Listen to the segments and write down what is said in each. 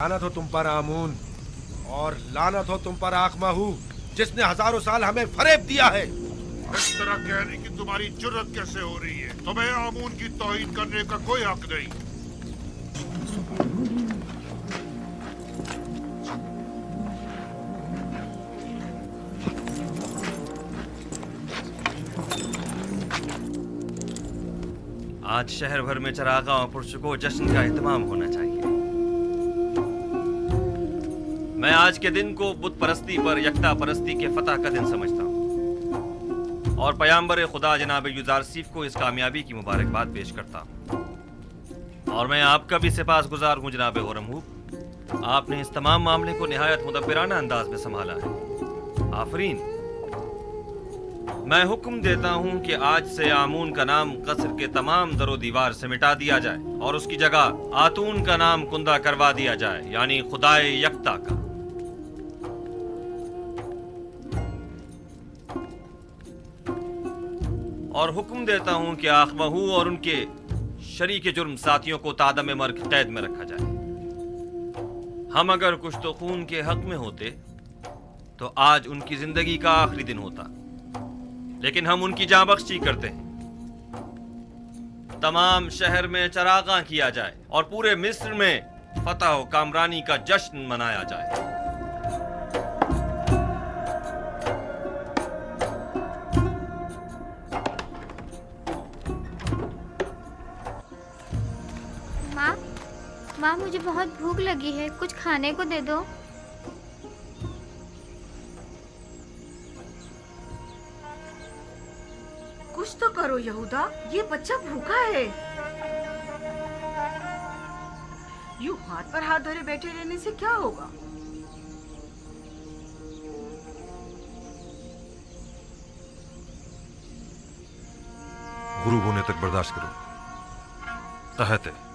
लानत हो तुम पर आमून, और लानत हो तुम पर आखमाहू, जिसने हजारों साल हमें फरेब दिया है। इस तरह कहने की तुम्हारी जुर्रत कैसे हो रही है? तुम्हें आमून की तौहीन करने का कोई हक नहीं। आज शहर भर में चरागा और पुरस्कों जश्न का एहतमाम होना चाहिए। मैं आज के दिन को बुत परस्ती पर यकता परस्ती के फतह का दिन समझता हूँ और पैगंबर खुदा जनाब युजारसीफ को इस कामयाबी की मुबारकबाद पेश करता हूँ। और मैं आपका भी सिपासगुजार हूँ जनाब गौरमहूब, आपने इस तमाम मामले को निहायत मुदब्बिराना अंदाज में संभाला है। आफरीन। मैं हुक्म देता हूँ कि आज से आमून का नाम कसर के तमाम दरो दीवार से मिटा दिया जाए और उसकी जगह आतून का नाम कुंदा करवा दिया जाए, यानी खुदाए यकता का। और हुक्म देता हूँ कि आखमहू और उनके शरीके जुर्म साथियों को तादम मर्ग कैद में रखा जाए। हम अगर कुछ तो खून के हक में होते तो आज उनकी जिंदगी का आखिरी दिन होता, लेकिन हम उनकी जाँ बख्शी करते हैं। तमाम शहर में चरागा किया जाए और पूरे मिस्र में फतह व कामरानी का जश्न मनाया जाए। माँ, मुझे बहुत भूख लगी है, कुछ खाने को दे दो। कुछ तो करो यहूदा, ये बच्चा भूखा है। यूं हाथ पर हाथ धरे बैठे रहने से क्या होगा? गुरूब होने तक बर्दाश्त करो। तहत है,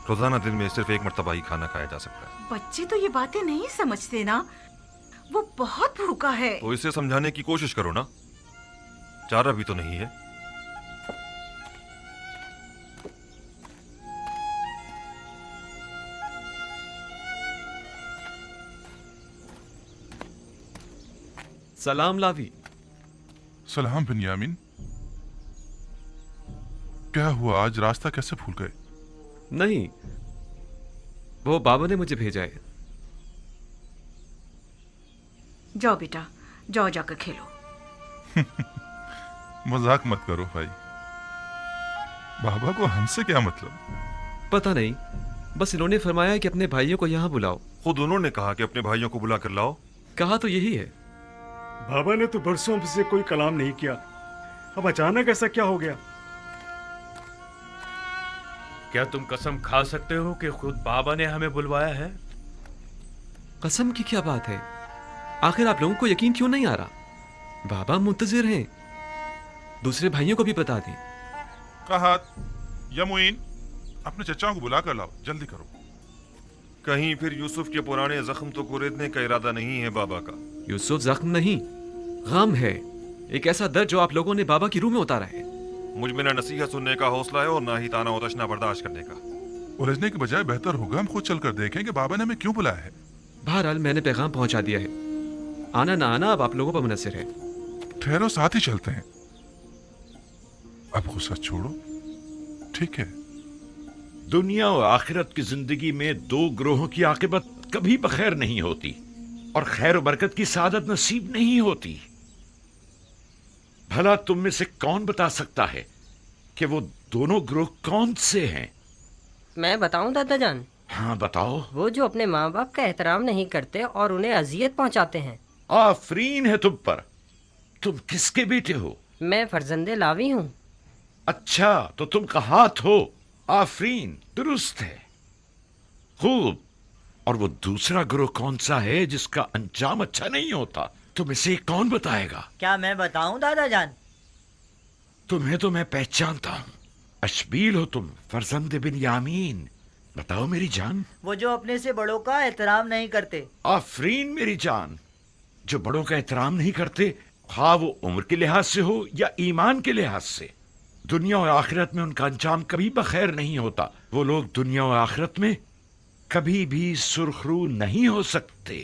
रोजाना दिन में सिर्फ एक मर्तबा ही खाना खाया जा सकता है। बच्चे तो ये बातें नहीं समझते ना, वो बहुत भूखा है। तो इसे समझाने की कोशिश करो ना, चारा भी तो नहीं है। सलाम लावी। सलाम बिन्यामिन। क्या हुआ, आज रास्ता कैसे भूल गए? नहीं, वो बाबा ने मुझे भेजा है। जाओ बेटा, जाओ जाकर खेलो। मजाक मत करो भाई, बाबा को हमसे क्या मतलब? पता नहीं, बस इन्होंने फरमाया कि अपने भाइयों को यहाँ बुलाओ। खुद उन्होंने कहा कि अपने भाइयों को बुला कर लाओ। कहा तो यही है। बाबा ने तो बरसों से कोई कलाम नहीं किया, अब अचानक ऐसा क्या हो गया? क्या तुम कसम खा सकते हो कि खुद बाबा ने हमें बुलवाया है? कसम की क्या बात है? आखिर आप लोगों को यकीन क्यों नहीं आ रहा? बाबा मुंतजिर हैं, दूसरे भाइयों को भी बता दें। कहा यमुइन, अपने चचाओं को बुला कर लाओ, जल्दी करो। कहीं फिर यूसुफ के पुराने जख्म तो कुरेदने का इरादा नहीं है बाबा का? यूसुफ जख्म नहीं, गम है, एक ऐसा दर्द जो आप लोगों ने बाबा की रूह में उतारा है। मुझ में ना नसीहत सुनने का हौसला है और ना ही ताना और तशना बर्दाश्त करने का। उलझने के बजाय बेहतर होगा हम खुद चलकर देखें कि बाबा ने हमें क्यों बुलाया है। बहरहाल मैंने पैगाम पहुंचा दिया है, आना ना आना अब आप लोगों पर मुनहसर है। ठहरो, साथ ही चलते हैं। अब गुस्सा छोड़ो, ठीक है? दुनिया और आखिरत की जिंदगी में दो ग्रोहों की आकिबत कभी बखैर नहीं होती और खैर और बरकत की सादत नसीब नहीं होती। भला तुम में से कौन बता सकता है कि वो दोनों ग्रोह कौन से हैं? मैं बताऊं दादा जान? हाँ बताओ। वो जो अपने माँ बाप का एहतराम नहीं करते और उन्हें अजियत पहुंचाते हैं। आफरीन है तुम पर। तुम किसके बेटे हो? मैं फर्जंदे लावी हूँ। अच्छा, तो तुम कहात हो। आफरीन, दुरुस्त है, खूब। और वो दूसरा ग्रोह कौन सा है जिसका अंजाम अच्छा नहीं होता? तुम इसे कौन बताएगा? क्या मैं बताऊं दादा जान? तुम्हें तो मैं पहचानता हूँ। अशबील हो तुम, फरजंद बिन यामीन। बताओ मेरी जान। वो जो अपने से बड़ों का एहतराम नहीं करते। आफरीन मेरी जान, जो बड़ों का एहतराम नहीं करते, हाँ वो उम्र के लिहाज से हो या ईमान के लिहाज से। दुनिया और आखिरत में उनका अंजाम कभी बखैर नहीं होता। वो लोग दुनिया और आखिरत में कभी भी सुरखरू नहीं हो सकते।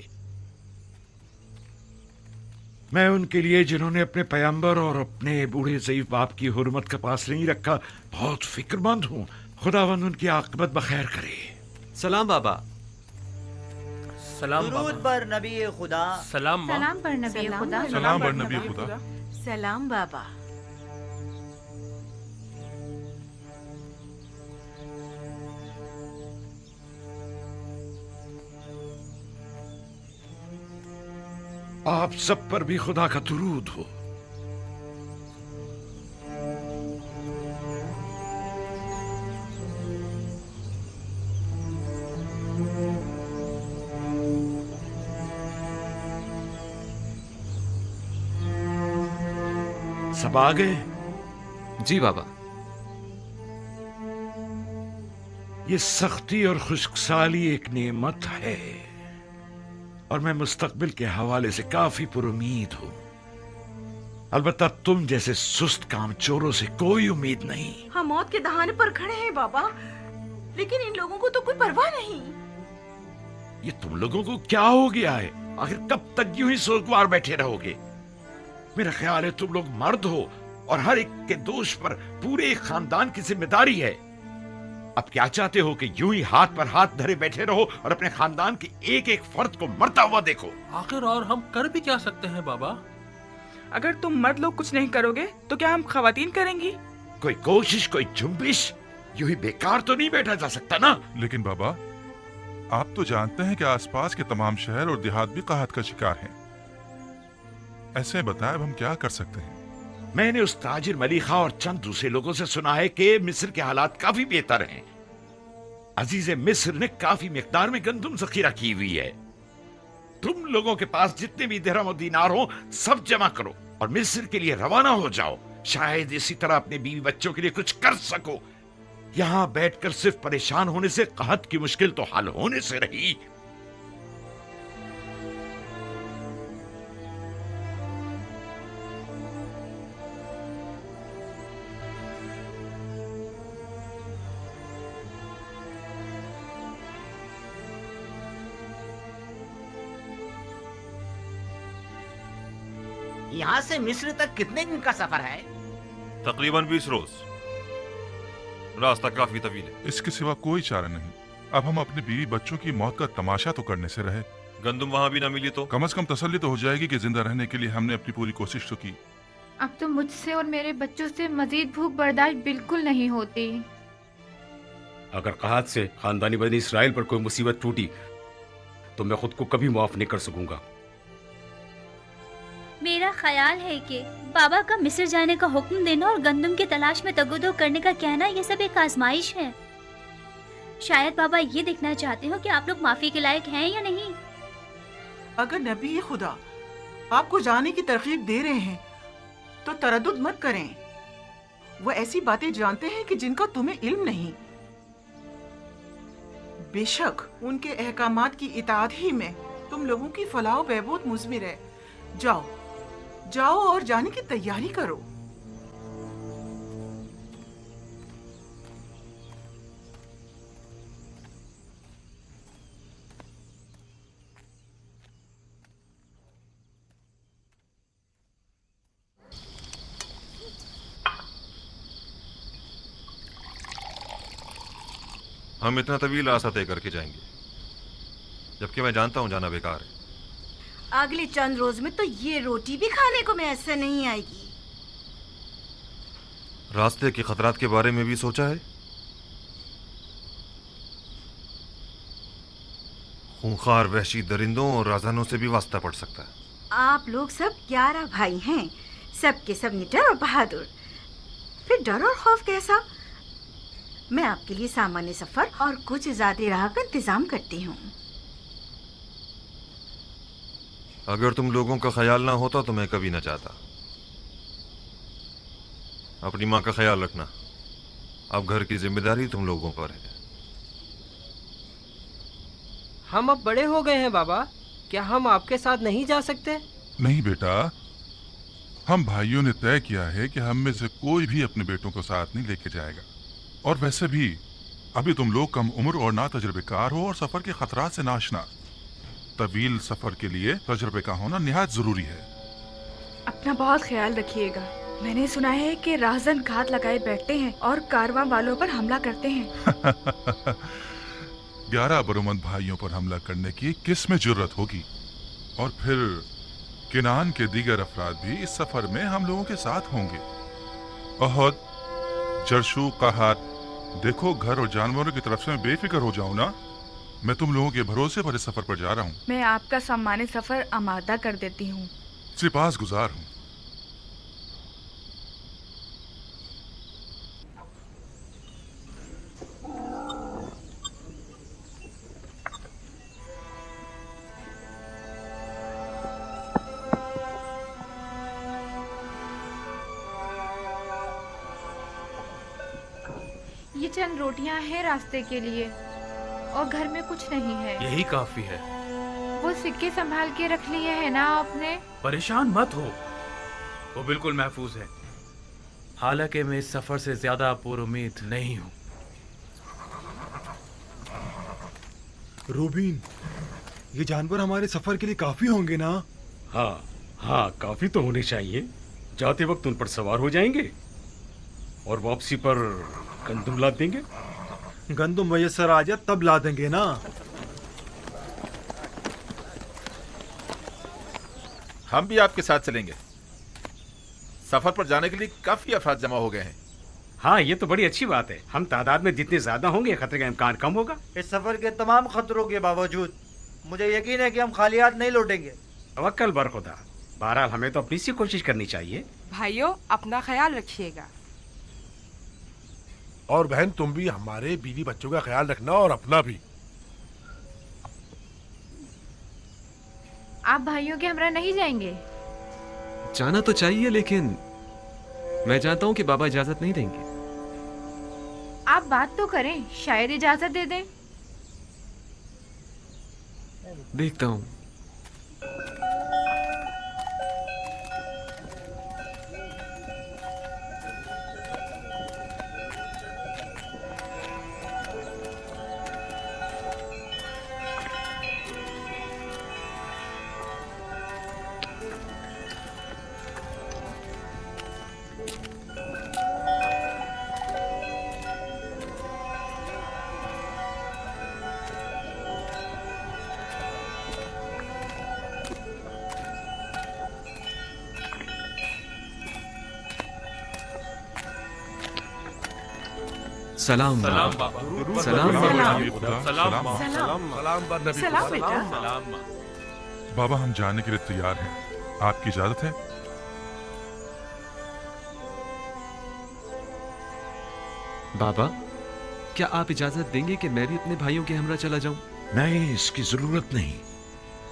मैं उनके लिए जिन्होंने अपने पैगंबर और अपने बूढ़े ज़ईफ बाप की हुर्मत का पास नहीं रखा बहुत फिक्रमंद हूं। खुदावंद उनकी आकबत बखैर करे। सलाम बाबा। सलाम दुरूद बाबा। पर नबी खुदा। सलाम माँ। सलाम पर नबी खुदा। सलाम पर नबी खुदा। सलाम बाबा। आप सब पर भी खुदा का दुरूद हो। सब आ गए? जी बाबा। ये सख्ती और खुश्कसाली एक नेमत है और मैं मुस्तकबिल के हवाले से काफी पुरुमीद हूं। अलबत्ता तुम जैसे सुस्त कामचोरों से कोई उम्मीद नहीं। हम मौत के दहाने पर खड़े हैं बाबा, लेकिन इन लोगों को तो कोई परवाह नहीं। ये तुम लोगों को क्या हो गया है? आखिर कब तक यूं ही सोगवार बैठे रहोगे? मेरा ख्याल है तुम लोग मर्द हो और हर एक के दोष पर पूरे खानदान की जिम्मेदारी है। अब क्या चाहते हो कि यूं ही हाथ पर हाथ धरे बैठे रहो और अपने खानदान के एक एक फर्द को मरता हुआ देखो? आखिर और हम कर भी क्या सकते हैं बाबा? अगर तुम मर्द लोग कुछ नहीं करोगे तो क्या हम खवातीन करेंगी? कोई कोशिश, कोई जुम्बिश, यूं ही बेकार तो नहीं बैठा जा सकता ना। लेकिन बाबा, आप तो जानते हैं कि आसपास के तमाम शहर और देहात भी काहत का शिकार हैं। ऐसे बताएं अब हम क्या कर सकते हैं? मैंने उस ताजिर मलिखा और चंद दूसरे लोगों से सुना है कि मिस्र के हालात काफी बेहतर हैं। अजीज मिस्र ने काफी मिकदार में गंदुम जखीरा की हुई है। तुम लोगों के पास जितने भी दिरहम और दीनार हो सब जमा करो और मिस्र के लिए रवाना हो जाओ। शायद इसी तरह अपने बीवी बच्चों के लिए कुछ कर सको। यहां बैठकर सिर्फ परेशान होने से कहत की मुश्किल तो हल होने से रही। यहाँ से मिस्र तक कितने दिन का सफर है? तकरीबन 20 रोज। रास्ता काफी तवील है। इसके सिवा कोई चारा नहीं। अब हम अपने बीवी बच्चों की मौत का तमाशा तो करने से रहे। गंदुम वहां भी ना मिली तो कम से कम तसल्ली तो हो जाएगी कि जिंदा रहने के लिए हमने अपनी पूरी कोशिश तो की। अब तो मुझसे और मेरे बच्चों से मजीद भूख बर्दाश्त बिल्कुल नहीं होती। अगर कहत से खानदानी बनी इसराइल पर कोई मुसीबत टूटी तो मैं खुद को कभी माफ नहीं कर सकूंगा। मेरा ख्याल है कि बाबा का मिस्र जाने का हुक्म देना और गंदम की तलाश में तगोदो करने का कहना ये सब एक आजमाइश है। शायद बाबा ये देखना चाहते हो कि आप लोग माफी के लायक हैं या नहीं। अगर नबी खुदा आपको जाने की तरकीब दे रहे हैं तो तरद्दुद मत करें। वो ऐसी बातें जानते हैं कि जिनका तुम्हें इल्म नहीं। बेशक उनके अहकामात की इताअत ही में तुम लोगों की फलाह बहबूद मुज़मिर है। जाओ जाओ और जाने की तैयारी करो। हम इतना तवील रास्ता तय करके जाएंगे, जबकि मैं जानता हूं जाना बेकार है। अगले चंद रोज में तो ये रोटी भी खाने को मैसर नहीं आएगी। रास्ते के खतरात के बारे में भी सोचा है? खूंखार वहशी दरिंदों और राजानों से भी वास्ता पड़ सकता है। आप लोग सब 11 भाई हैं, सब के सब निडर और बहादुर। फिर डर और खौफ कैसा? मैं आपके लिए सामान्य सफर और कुछ ज्यादा राह का इंतजाम करती हूँ। अगर तुम लोगों का ख्याल ना होता तो मैं कभी ना चाहता। अपनी माँ का ख्याल रखना। अब घर की जिम्मेदारी तुम लोगों पर है। हम अब बड़े हो गए हैं बाबा, क्या हम आपके साथ नहीं जा सकते? नहीं बेटा, हम भाइयों ने तय किया है कि हम में से कोई भी अपने बेटों को साथ नहीं लेके जाएगा। और वैसे भी अभी तुम लोग कम उम्र और ना तजुर्बेकार हो और सफर के खतरात से नाशना। तवील सफर के लिए तजुर्बे का होना निहायत जरूरी है। अपना बहुत ख्याल रखिएगा। मैंने सुना है कि राहजन घात लगाए बैठते हैं और कारवां वालों पर हमला करते हैं। 11 बरोमंद भाइयों पर हमला करने की किस में जुर्रत होगी? और फिर किनान के दीगर अफराद भी इस सफर में हम लोगों के साथ होंगे। अहद, जरशु, कहत, देखो घर और जानवरों की तरफ से मैं बेफिक्र हो जाऊं ना। मैं तुम लोगों के भरोसे पर इस सफर पर जा रहा हूँ। मैं आपका सामान सफर आमादा कर देती हूँ। सिपास गुजार हूँ। ये चंद रोटियां हैं रास्ते के लिए और घर में कुछ नहीं है। यही काफी है। वो सिक्के संभाल के रख लिए है ना आपने? परेशान मत हो, वो बिल्कुल महफूज है। हालांकि मैं इस सफर से ज्यादा पुरुमीद नहीं हूँ। रूबीन, ये जानवर हमारे सफर के लिए काफी होंगे ना? हाँ हाँ, काफी तो होने चाहिए। जाते वक्त उन पर सवार हो जाएंगे और वापसी पर गंदुम ला देंगे। गंदुम मैसर आ जाए तब ला देंगे ना। हम भी आपके साथ चलेंगे। सफर पर जाने के लिए काफी अफराद जमा हो गए हैं। हाँ, ये तो बड़ी अच्छी बात है। हम तादाद में जितने ज्यादा होंगे खतरे का इम्कान कम होगा। इस सफर के तमाम खतरों के बावजूद मुझे यकीन है कि हम खाली हाथ नहीं लौटेंगे। तवक्कल बर खुदा। बहरहाल हमें तो अपनी सी कोशिश करनी चाहिए। भाइयों, अपना ख्याल रखिएगा। और बहन, तुम भी हमारे बीवी बच्चों का ख्याल रखना और अपना भी। आप भाइयों के हमरा नहीं जाएंगे? जाना तो चाहिए, लेकिन मैं जानता हूँ कि बाबा इजाजत नहीं देंगे। आप बात तो करें, शायद इजाजत दे दें। देखता हूँ। सलाम सलाम बाबा। बाबा। सलाम सलाम। सलाम। सलाम बेटा। बाबा, हम जाने के लिए तैयार हैं। आपकी इजाजत है? बाबा, क्या आप इजाजत देंगे कि मैं भी अपने भाइयों के हमरा चला जाऊं? नहीं, इसकी जरूरत नहीं।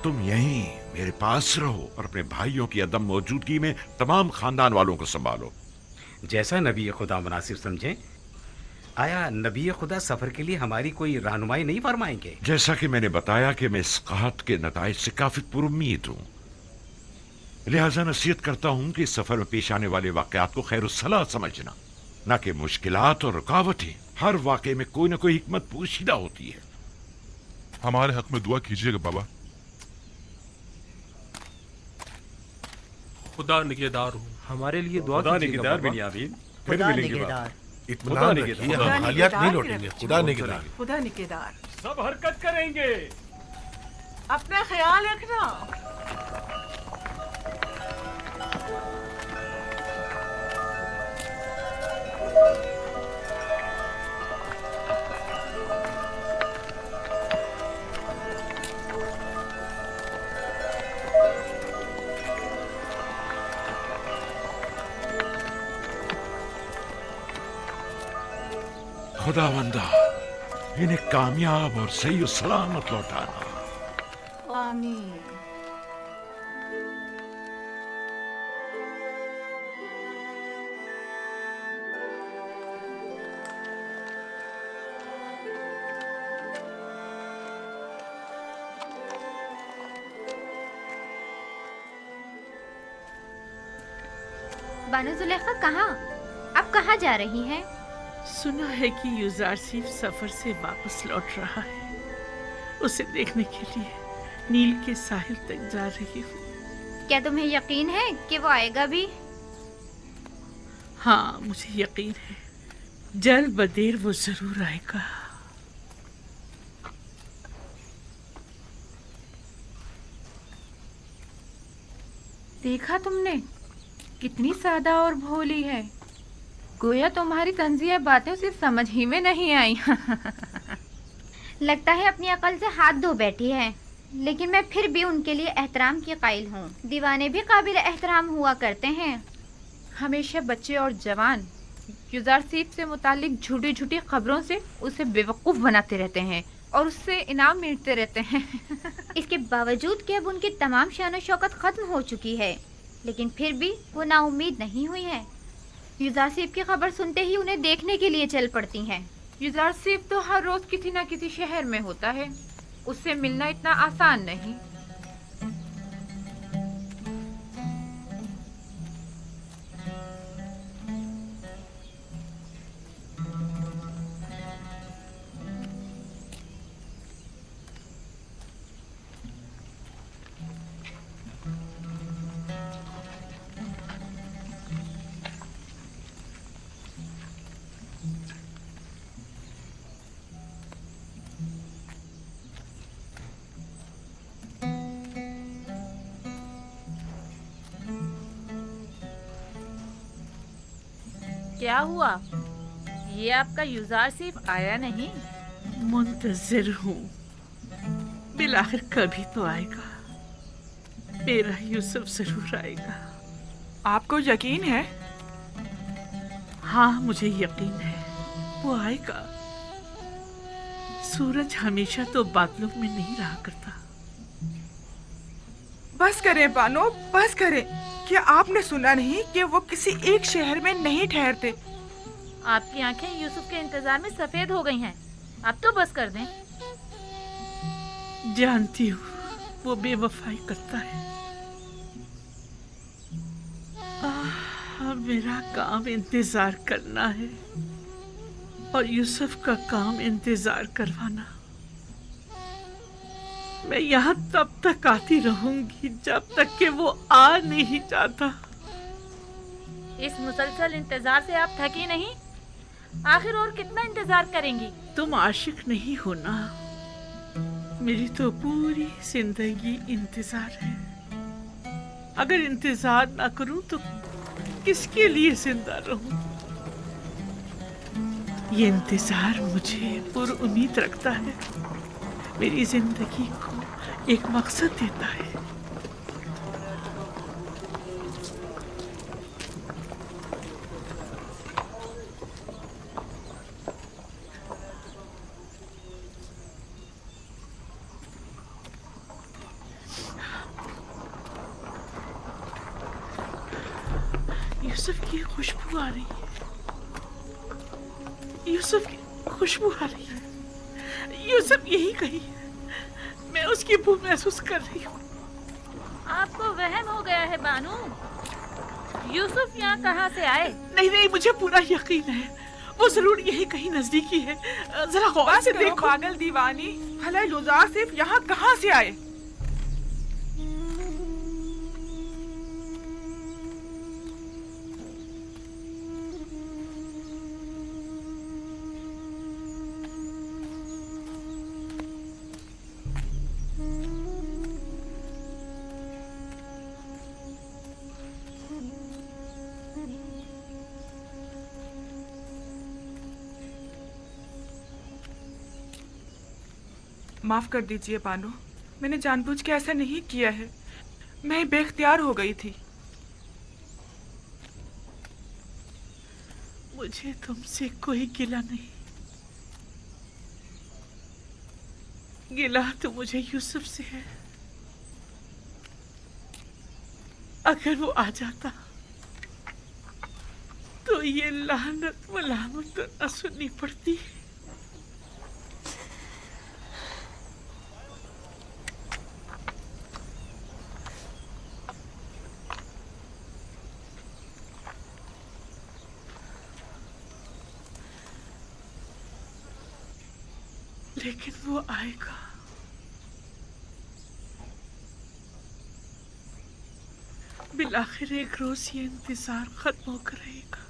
तुम यहीं मेरे पास रहो और अपने भाइयों की अदम मौजूदगी में तमाम खानदान वालों को संभालो। जैसा नबी खुदा मुनासिब समझे। आया नबी खुदा सफर के लिए हमारी कोई रहनुमाई नहीं फरमाएंगे? जैसा कि मैंने बताया कि मैं इस कहत के नताइज से काफी पुरुम्मीद हूँ, लिहाजा नसीहत करता हूँ कि इस सफर में पेश आने वाले वाकयात को खैरुस्सलाह समझना, न कि मुश्किलात और रुकावटें। हर वाकये में कोई न कोई हिकमत पोशीदा होती है। हमारे हक में दुआ कीजिएगा बाबा। खुदा निगहदार हो। हमारे लिए दुआ खुदा कीजिएगा निगहदार बाबा। बिनियामीन। फिर खुदा मिलेंगे निगहदार। बाबा। इत्मीनान रखिए, हम खाली हाथ नहीं लौटेंगे। खुदा निगहदार। खुदा निगहदार। सब हरकत करेंगे। अपना ख्याल रखना। खुदावंदा, इन्हें कामयाब और सही और सलामत लौटाना। आमीन। बानो जुलेखा, कहाँ? आप कहाँ जा रही हैं? सुना है कि युजारसीफ सफर से वापस लौट रहा है। उसे देखने के लिए नील के साहिल तक जा रही हूँ। क्या तुम्हें यकीन है कि वो आएगा भी? हाँ, मुझे यकीन है, जल्द बदेर वो जरूर आएगा। देखा तुमने, कितनी सादा और भोली है। गोया तुम्हारी तंजिया बातें उसे समझ ही में नहीं आई। लगता है अपनी अकल से हाथ धो बैठी है, लेकिन मैं फिर भी उनके लिए एहतराम की कायल हूँ। दीवाने भी काबिल एहतराम हुआ करते हैं। हमेशा बच्चे और जवान युजारसीफ से मुतालिक झूठी झूठी खबरों से उसे बेवकूफ़ बनाते रहते हैं और उससे इनाम मिलते रहते हैं। इसके बावजूद कि अब उनकी तमाम शान शौकत खत्म हो चुकी है, लेकिन फिर भी वो नाउम्मीद नहीं हुई है। युजारसीफ की खबर सुनते ही उन्हें देखने के लिए चल पड़ती हैं। युजारसीफ तो हर रोज किसी न किसी शहर में होता है, उससे मिलना इतना आसान नहीं। क्या हुआ? ये आपका युजारसीफ आया नहीं? मुंतजिर हूँ, बिलाखिर कभी तो आएगा। मेरा यूसुफ जरूर आएगा। आपको यकीन है? हाँ, मुझे यकीन है, वो आएगा। सूरज हमेशा तो बादलों में नहीं रहा करता। बस करें बानो, बस करें। क्या आपने सुना नहीं कि वो किसी एक शहर में नहीं ठहरते? आपकी आंखें यूसुफ के इंतजार में सफेद हो गई हैं। अब तो बस कर दें। जानती हूँ वो बेवफाई करता है। अब मेरा काम इंतजार करना है और यूसुफ का काम इंतजार करवाना। मैं यहाँ तब तक आती रहूंगी जब तक कि वो आ नहीं जाता। इस मुसलसल इंतजार से आप थकी नहीं? आखिर और कितना इंतजार करेंगी? तुम आशिक नहीं हो ना? मेरी तो पूरी जिंदगी इंतजार है। अगर इंतजार ना करूं तो किसके लिए जिंदा रहूं? ये इंतजार मुझे पुरुम्मीद रखता है, मेरी जिंदगी को एक मकसद देता है। यूसुफ की खुशबू आ रही है। यूसुफ की खुशबू आ रही है। यूसुफ यही कहीं है। मैं उसकी बू महसूस कर रही हूँ। आपको वहम हो गया है बानू। यूसुफ यहाँ कहाँ से आए? नहीं नहीं, मुझे पूरा यकीन है, वो जरूर यही कहीं नजदीकी है। जरा गौर से देखो। पागल दीवानी, भला युजारसीफ यहाँ कहाँ से आए? माफ कर दीजिए बानो, मैंने जानबूझ के ऐसा नहीं किया है। मैं बेख्तियार हो गई थी। मुझे तुमसे कोई गिला नहीं। गिला तो मुझे यूसुफ से है। अगर वो आ जाता तो ये लानत मलामत न सुननी पड़ती। लेकिन वो आएगा। बिलाखिर एक रोज ये इंतजार खत्म होकर रहेगा।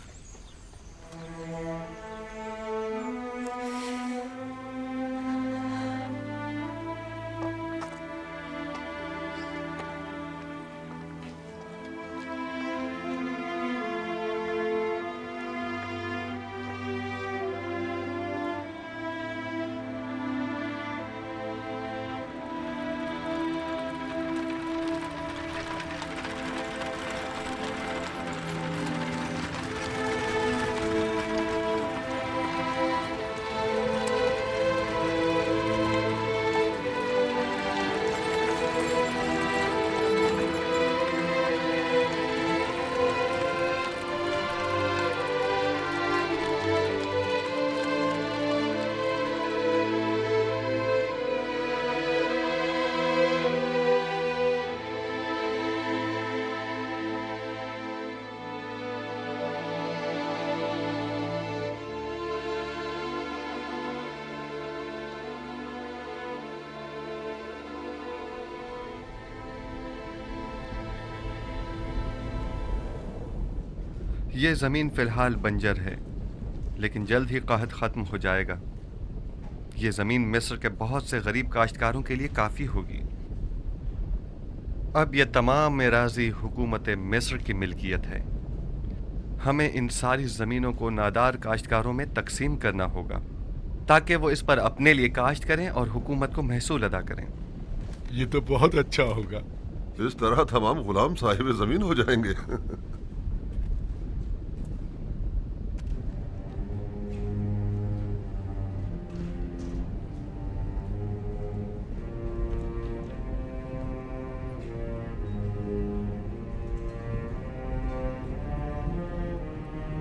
ये ज़मीन फ़िलहाल बंजर है, लेकिन जल्द ही कहत ख़त्म हो जाएगा। ये ज़मीन मिस्र के बहुत से गरीब काश्तकारों के लिए काफ़ी होगी। अब यह तमाम एराज़ी हुकूमत मिस्र की मिल्कियत है। हमें इन सारी ज़मीनों को नादार काश्तकारों में तकसीम करना होगा ताकि वो इस पर अपने लिए काश्त करें और हुकूमत को महसूल अदा करें। ये तो बहुत अच्छा होगा। इस तरह तमाम गुलाम साहिब ज़मीन हो जाएंगे।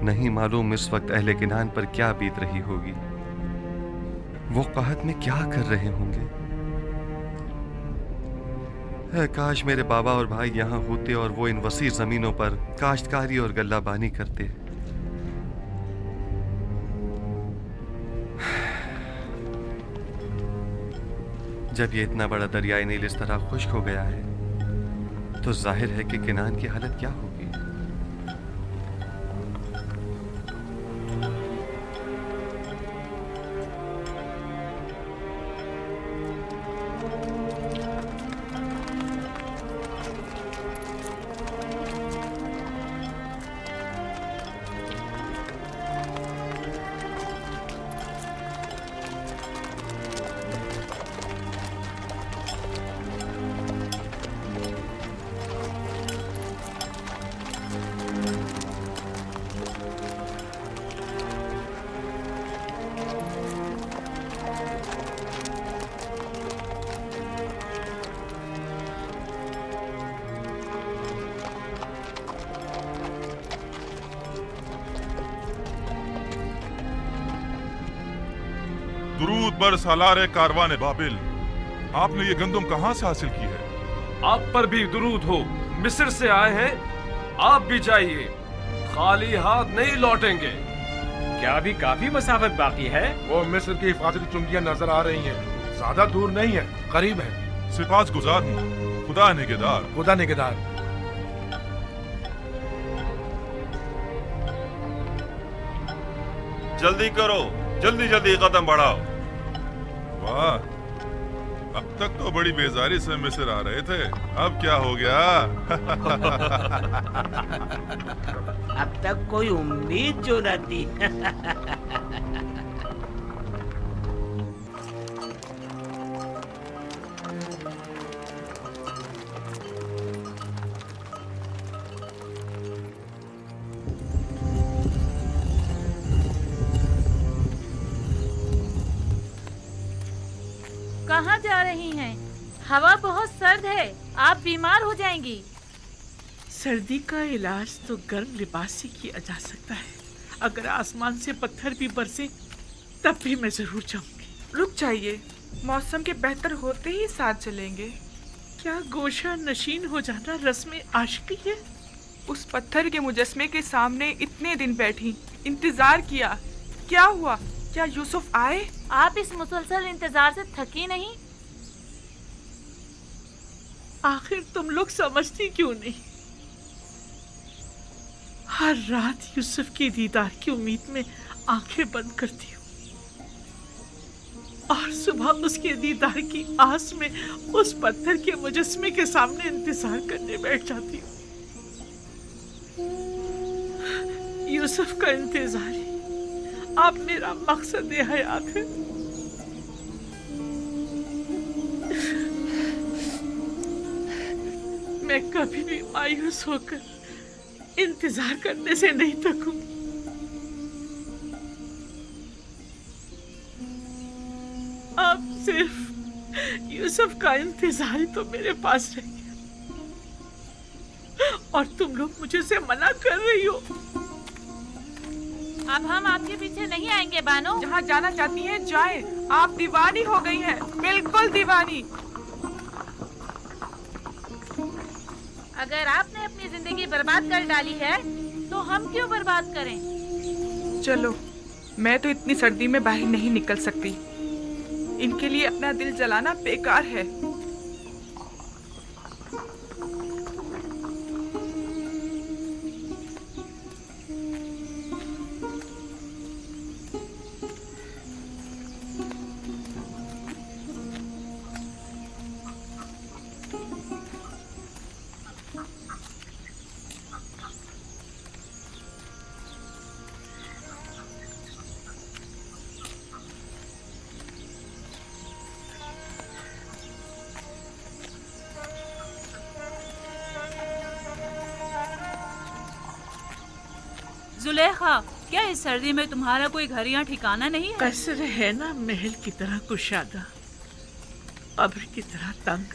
नहीं मालूम इस वक्त अहले किनान पर क्या बीत रही होगी। वो कहत में क्या कर रहे होंगे। काश मेरे बाबा और भाई यहाँ होते और वो इन वसी जमीनों पर काश्तकारी और गल्लाबानी करते। जब ये इतना बड़ा दरियाई नील इस तरह खुश्क हो गया है तो जाहिर है कि किनान की हालत क्या होगी। दुरूद बर सालारे कारवान बाबिल, आपने ये गंदम कहाँ से हासिल की है? आप पर भी दुरूद हो। मिस्र से आए हैं, आप भी जाइए, खाली हाथ नहीं लौटेंगे। क्या अभी काफी मसाफत बाकी है? वो मिस्र की हिफाजती चुंगियां नजर आ रही हैं। ज्यादा दूर नहीं है, करीब है। सिपास गुजार हूँ, खुदा निगहदार। खुदा निगहदार। जल्दी करो, जल्दी जल्दी कदम बढ़ाओ। वाह, अब तक तो बड़ी बेजारी से मिस्र आ रहे थे, अब क्या हो गया? अब तक कोई उम्मीद जो न थी। कहाँ जा रही हैं? हवा बहुत सर्द है, आप बीमार हो जाएंगी। सर्दी का इलाज तो गर्म लिबास से किया जा सकता है। अगर आसमान से पत्थर भी बरसे तब भी मैं जरूर जाऊंगी। रुक जाइए, मौसम के बेहतर होते ही साथ चलेंगे। क्या गोशा नशीन हो जाना रस्म आशिकी है? उस पत्थर के मुजस्मे के सामने इतने दिन बैठी, इंतजार किया, क्या हुआ? क्या यूसुफ आए? आप इस मुसलसल इंतजार से थकी नहीं? आखिर तुम लोग समझती क्यों नहीं? हर रात यूसुफ की दीदार की उम्मीद में आंखें बंद करती हूँ और सुबह उसके दीदार की आस में उस पत्थर के मुजस्मे के सामने इंतजार करने बैठ जाती हूँ। यूसुफ का इंतजार ही अब मेरा मकसद हयात है। मैं कभी भी मायूस होकर इंतजार करने से नहीं थकूंगी। अब सिर्फ यूसुफ का इंतजार ही तो मेरे पास रह गया और तुम लोग मुझे से मना कर रही हो। अब हम आपके पीछे नहीं आएंगे बानो। जहाँ जाना चाहती हैं जाएं। आप दीवानी हो गई हैं, बिल्कुल दीवानी। अगर आपने अपनी जिंदगी बर्बाद कर डाली है तो हम क्यों बर्बाद करें? चलो, मैं तो इतनी सर्दी में बाहर नहीं निकल सकती। इनके लिए अपना दिल जलाना बेकार है। जुलेखा, क्या इस सर्दी में तुम्हारा कोई घर या ठिकाना नहीं है? कसर है ना महल की तरह कुशादा, कब्र की तरह तंग,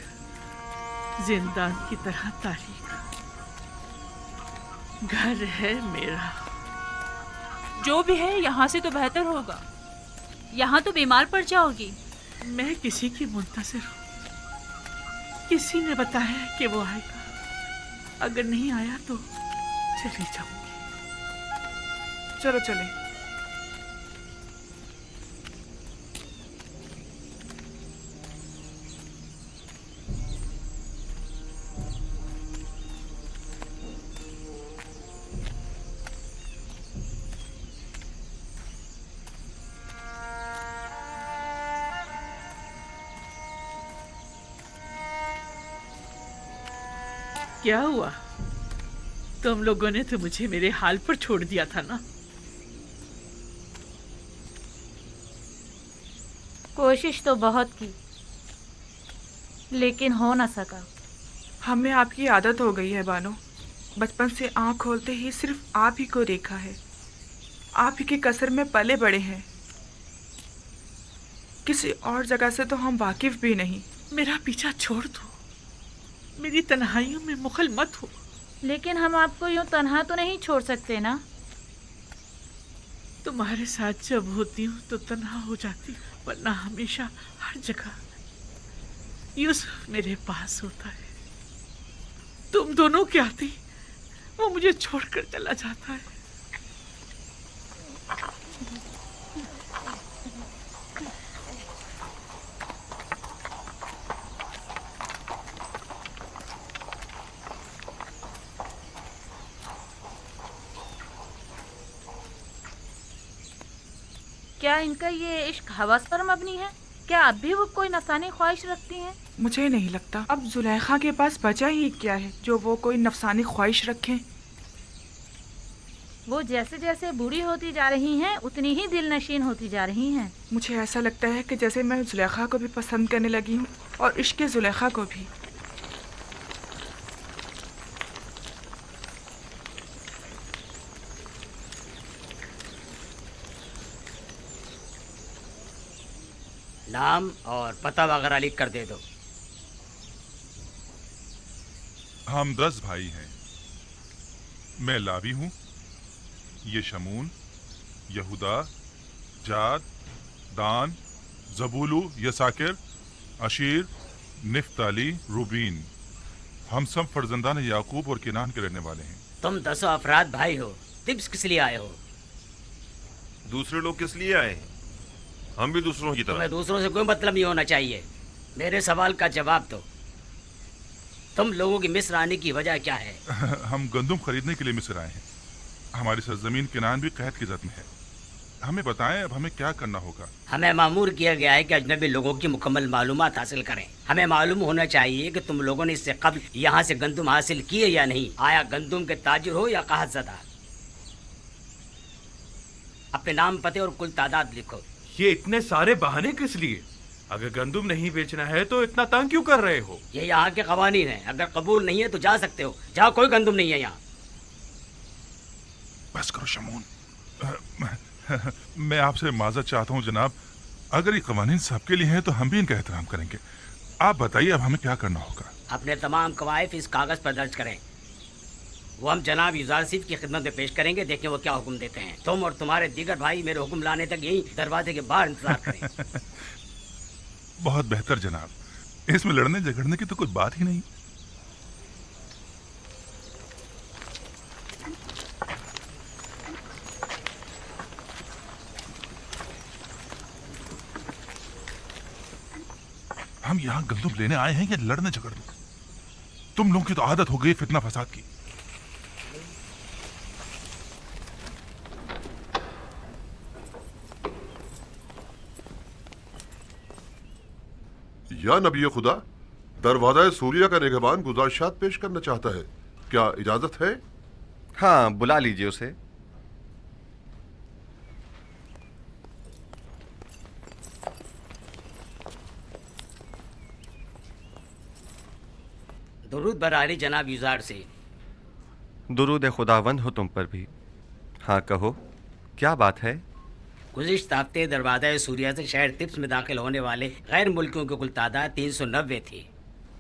जिंदान की तरह तारीक। घर है मेरा। जो भी है यहाँ से तो बेहतर होगा। यहाँ तो बीमार पड़ जाओगी। मैं किसी की मुंतज़िर हूँ। किसी ने बताया कि वो आएगा। अगर नहीं आया तो चली जाऊंगी। चलो चले। क्या हुआ? तुम लोगों ने तो मुझे मेरे हाल पर छोड़ दिया था ना। कोशिश तो बहुत की लेकिन हो ना सका। हमें आपकी आदत हो गई है बानो। बचपन से आँख खोलते ही सिर्फ आप ही को देखा है। आप ही के कसर में पले बड़े हैं। किसी और जगह से तो हम वाकिफ भी नहीं। मेरा पीछा छोड़ दो। मेरी तन्हाइयों में मुखल मत हो। लेकिन हम आपको यूं तन्हा तो नहीं छोड़ सकते ना। तुम्हारे साथ जब होती हूँ तो तन्हा हो जाती हूँ, वरना हमेशा हर जगह यूसुफ मेरे पास होता है। तुम दोनों के आते वो मुझे छोड़कर चला जाता है। क्या इनका ये इश्क हवस पर मबनी है? क्या अब भी वो कोई नफसानी ख्वाहिश रखती हैं? मुझे नहीं लगता। अब जुलेखा के पास बचा ही क्या है जो वो कोई नफसानी ख्वाहिश रखें। वो जैसे जैसे बूढ़ी होती जा रही हैं उतनी ही दिल नशीन होती जा रही हैं। मुझे ऐसा लगता है कि जैसे मैं जुलेखा को भी पसंद करने लगी हूँ और इश्क जुलेखा को भी। नाम और पता वगैरह लिख कर दे दो। हम 10 भाई हैं। मैं लावी हूँ। ये शमून, यहूदा, जाद, दान, जबूलू, यसाकिर, अशीर, निफ्ताली, रूबीन। हम सब फर्जंदान याकूब और किनान के रहने वाले हैं। तुम 10 अफराद भाई हो। तिब्स किस लिए आए हो? दूसरे लोग किस लिए आए हैं? हम भी दूसरों की तरह। तुम्हें दूसरों से कोई मतलब नहीं होना चाहिए। मेरे सवाल का जवाब दो, तुम लोगों की मिस्र आने की वजह क्या है? हम गंदुम खरीदने के लिए मिस्र आए हैं। हमारी सरजमीन किनान भी कहत की जद में है। हमें बताएं अब हमें क्या करना होगा। हमें मामूर किया गया है कि अजनबी लोगों की मुकम्मल मालूमात हासिल करें। हमें मालूम होना चाहिए कि तुम लोगों ने इससे कबल यहाँ से गंदुम हासिल किए या नहीं। आया गंदुम के ताजिर हो या काहत ज़दा। अपने नाम, पते और कुल तादाद लिखो। ये इतने सारे बहाने किस लिए? अगर गंदुम नहीं बेचना है तो इतना तंग क्यों कर रहे हो? ये यहाँ के कवानीन हैं। अगर कबूल नहीं है तो जा सकते हो। जाओ, कोई गंदुम नहीं है यहाँ। बस करो शमून। मैं आपसे माजरत चाहता हूँ जनाब, अगर ये कवानीन सबके लिए हैं तो हम भी इनका एहतराम करेंगे। आप बताइए अब हमें क्या करना होगा। अपने तमाम कवायद इस कागज पर दर्ज करें। वो हम जनाब युजारसीफ की खिदमत में पेश करेंगे। देखें वो क्या हुक्म देते हैं। तुम और तुम्हारे दीगर भाई मेरे हुक्म लाने तक यही दरवाजे के बाहर इंतजार करें। बहुत बेहतर जनाब, इसमें लड़ने झगड़ने की तो कोई बात ही नहीं। हम यहाँ गंदुम लेने आए हैं या लड़ने झगड़ने? तुम लोगों की तो आदत हो गई फितना फसाद की। या नबी खुदा, दरवाजा सूरिया का निगहबान गुजारिशात पेश करना चाहता है, क्या इजाजत है? हाँ, बुला लीजिए उसे। दुरूद बरारी जनाब युजार से। दुरूद खुदावंद हो तुम पर भी। हाँ कहो, क्या बात है? गुज़िश्ता हफ्ते दरवाज़ा सूरिया से शहर तिब्स में दाखिल होने वाले गैर मुल्कियों की कुल तादाद 390 थी।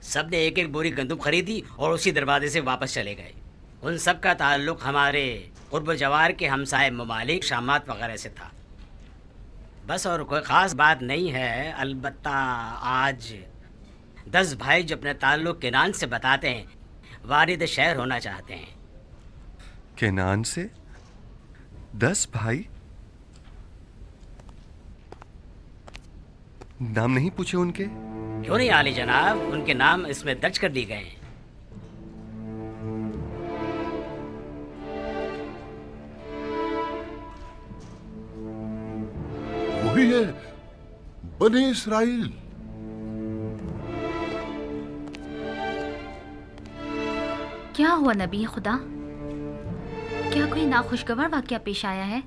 सब ने एक एक बोरी गंदुम खरीदी और उसी दरवाजे से वापस चले गए। उन सब का ताल्लुक़ हमारे क़ुर्ब जवार के हमसाए ममालिक शामात वगैरह से था। बस और कोई ख़ास बात नहीं है। अलबत्ता आज 10 भाई जो अपने ताल्लुक़ केनान से बताते हैं वारिद शहर होना चाहते हैं। केनान से 10 भाई? नाम नहीं पूछे उनके? क्यों नहीं आली जनाब, उनके नाम इसमें दर्ज कर दिए गए हैं। वही है, बने इसराइल। क्या हुआ नबी खुदा? क्या कोई नाखुशगवार वाकया पेश आया है?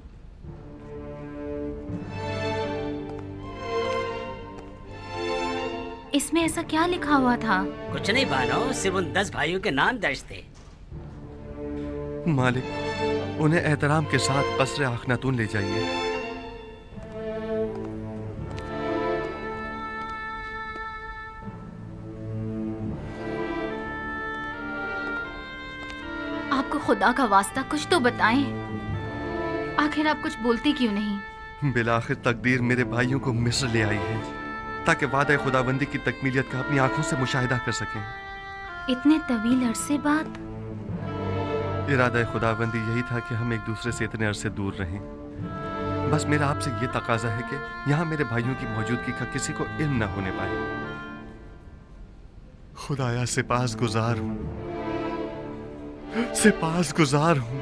इसमें ऐसा क्या लिखा हुआ था? कुछ नहीं बानो, सिर्फ उन 10 भाइयों के नाम दर्ज थे। मालिक, उन्हें एहतराम के साथ कसरे आखनातून ले जाइए। आपको खुदा का वास्ता कुछ तो बताएं। आखिर आप कुछ बोलते क्यों नहीं? बिलाखिर तकदीर मेरे भाइयों को मिस्र ले आई है ताकि वादा खुदाबंदी की तकमीलियत का अपनी आंखों से मुशाहिदा कर सकें। इतने तवील अरसे बाद? इरादा खुदाबंदी यही था कि हम एक दूसरे से इतने अरसे दूर रहें। बस मेरा आपसे ये तकाजा है कि यहाँ मेरे भाइयों की मौजूदगी का किसी को इल्म न होने पाए। खुदाया सिपास गुजार हूँ, सिपास गुजार हूँ।